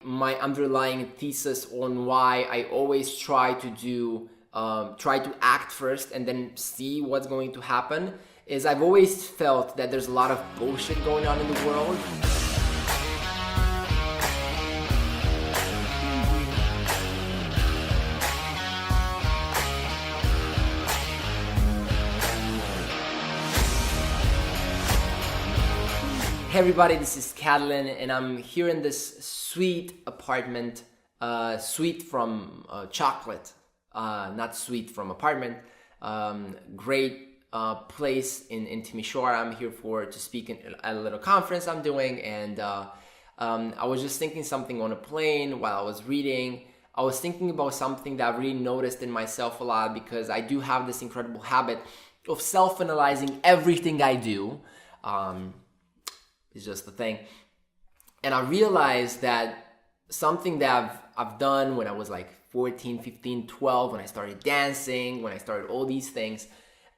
my underlying thesis on why I always try to act first and then see what's going to happen is I've always felt that there's a lot of bullshit going on in the world. Hey everybody, this is Catalin, and I'm here in this sweet apartment, sweet from chocolate, not sweet from apartment. Great place in Timisoara. I'm here to speak at a little conference I'm doing, and I was just thinking something on a plane while I was reading. I was thinking about something that I really noticed in myself a lot, because I do have this incredible habit of self-analyzing everything I do. It's just the thing. And I realized that something that I've done when I was like 14, 15, 12, when I started dancing, when I started all these things,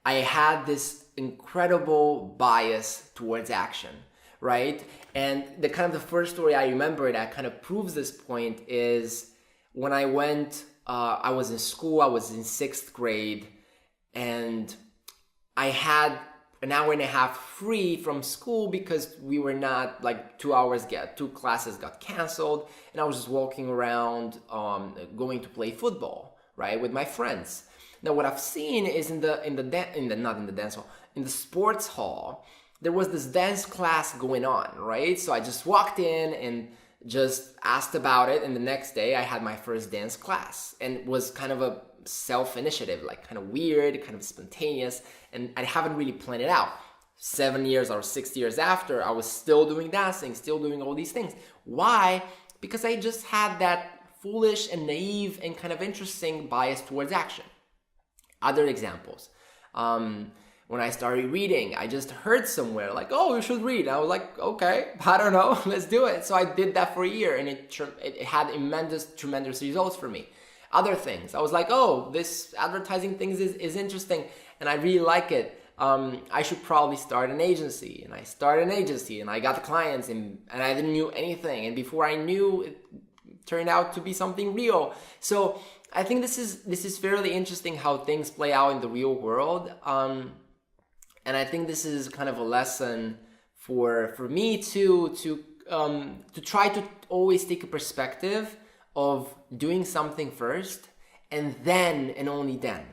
I had this incredible bias towards action, right? And the first story I remember that kind of proves this point is when I went, I was in school, I was in 6th grade, and I had an hour and a half free from school because we were not, like, 2 classes got canceled, and I was just walking around going to play football, right, with my friends. Now what I've seen is in the sports hall, there was this dance class going on, right? So I just walked in and just asked about it, and the next day I had my first dance class, and it was kind of a self-initiative, like kind of weird, kind of spontaneous, and I haven't really planned it out. 7 years or 6 years after, I was still doing dancing, still doing all these things. Why? Because I just had that foolish and naive and kind of interesting bias towards action. Other examples. When I started reading, I just heard somewhere like, oh, you should read. I was like, okay, I don't know, let's do it. So I did that for a year, and it had tremendous results for me. Other things, I was like, oh, this advertising thing is interesting, and I really like it. I should probably start an agency. And I started an agency, and I got the clients, and I didn't know anything. And before I knew, it turned out to be something real. So I think this is fairly interesting how things play out in the real world. And I think this is kind of a lesson for me to try to always take a perspective of doing something first, and then and only then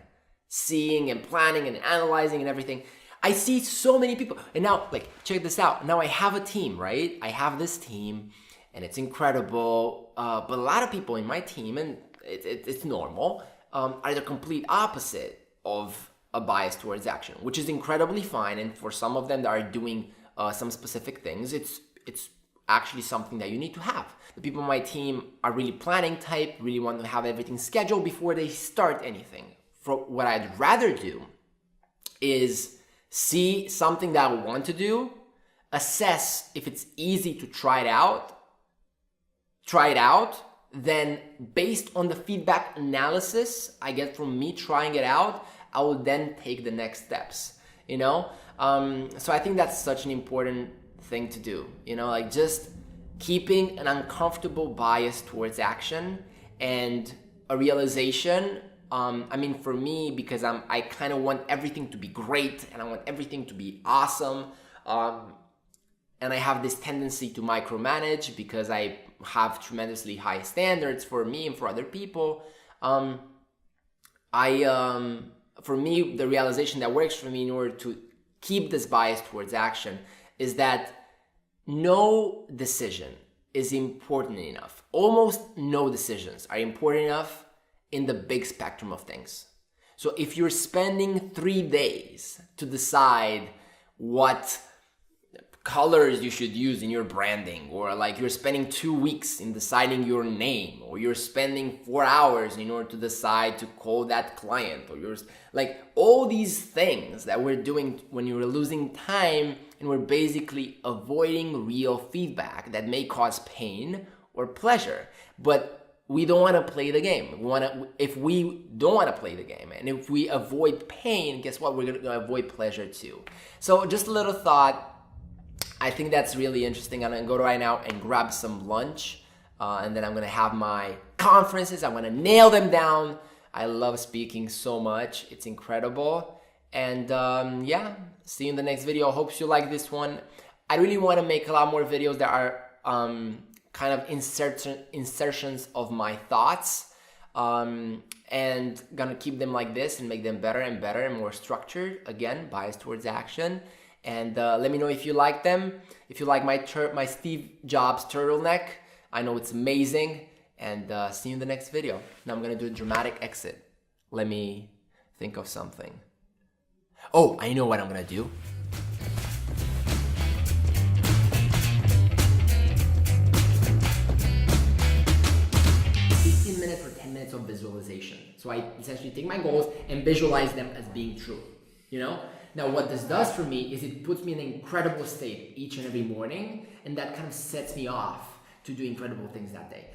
seeing and planning and analyzing and everything. I see so many people, and now, like, check this out. Now I have a team, right? I have this team, and it's incredible. But a lot of people in my team, and it's normal, are the complete opposite of a bias towards action, which is incredibly fine. And for some of them that are doing some specific things, it's actually something that you need to have. The people on my team are really planning type, really want to have everything scheduled before they start anything. For what I'd rather do is see something that I want to do, assess if it's easy to try it out, then based on the feedback analysis I get from me trying it out, I will then take the next steps, you know? So I think that's such an important thing to do, you know, like just keeping an uncomfortable bias towards action and a realization. I mean, for me, because I kind of want everything to be great, and I want everything to be awesome, and I have this tendency to micromanage because I have tremendously high standards for me and for other people. For me, the realization that works for me in order to keep this bias towards action is that no decision is important enough. Almost no decisions are important enough in the big spectrum of things. So if you're spending 3 days to decide what colors you should use in your branding, or like you're spending 2 weeks in deciding your name, or you're spending 4 hours in order to decide to call that client, or you're like all these things that we're doing when you're losing time and we're basically avoiding real feedback that may cause pain or pleasure. But we don't want to play the game. If we don't want to play the game, and if we avoid pain, guess what? We're going to avoid pleasure too. So just a little thought. I think that's really interesting. I'm going to go right now and grab some lunch. and then I'm gonna have my conferences. I'm gonna nail them down. I love speaking so much. It's incredible. And yeah, see you in the next video. Hope you like this one. I really want to make a lot more videos that are kind of insertions of my thoughts, and gonna keep them like this and make them better and better and more structured. Again, biased towards action. And let me know if you like them. If you like my Steve Jobs turtleneck, I know it's amazing. And see you in the next video. Now I'm gonna do a dramatic exit. Let me think of something. Oh, I know what I'm gonna do. 15 minutes or 10 minutes of visualization. So I essentially take my goals and visualize them as being true, you know? Now what this does for me is it puts me in an incredible state each and every morning, and that kind of sets me off to do incredible things that day.